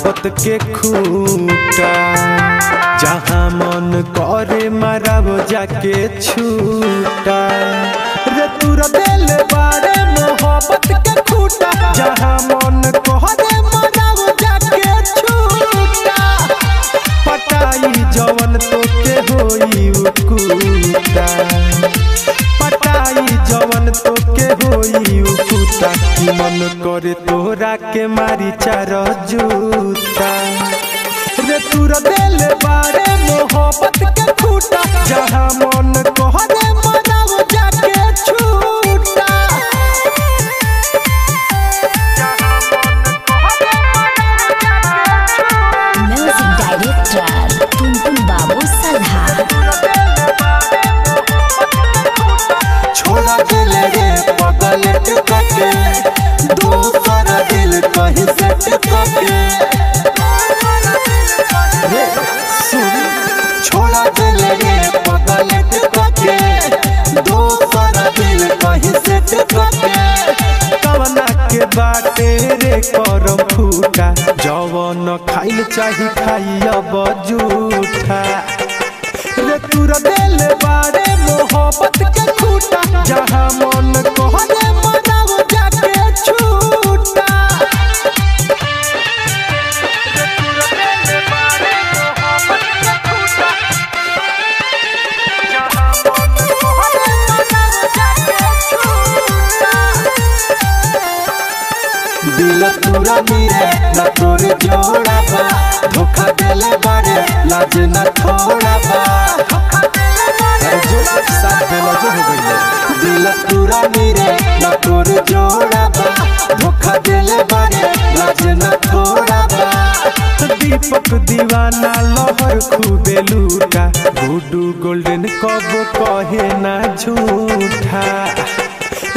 मोहब्बत के खूटा, जहाँ मन करे मारब जाके छूटा। रे तूरा दिल बारे मोहब्बत के खूटा, जहाँ मन करे मारब जाके छूटा। पटाई जवन तो के होई उकुटा, पटाई जवन तो के होई उकुटा। कि मन करे तोरा के मारी चार जूता। रे तूरा दिल बारे मोहब्बत के खूटा, जहाँ मन करे मारब जाके छूटा। म्यूजिक डायरेक्टर टुनटुन बाबू सल्हा। छोड़ा दिल रे पगल टके, दूसर दिल कहीं सेट करके। छोड़ा दिल रे पगल टके, दूसर दिल कहीं सेट करके। कवना के बाटे रे करम फूटा, जवन खाइल चाही खाई अब जूठा। रे तूरा दिल बारे मोहब्बत के खूटा, जहाँ मन करे मारब जाके छूटा। दिल तूरा मेरे न तोरे जोड़ा बा, धोखा देले बारे लाज न थोड़ा बा। दिल तूरा मेरे न तोरे जोड़ा बा, धोखा देले बारे लाज न थोड़ा बा। दीपक दीवाना लहर खूबे लूटा, गुडू गोल्डन कब कहे ना झूठा।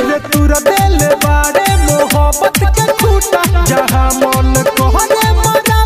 रे तूरा दिल बारे मोहब्बत के खूटा, जहाँ मन करे मारब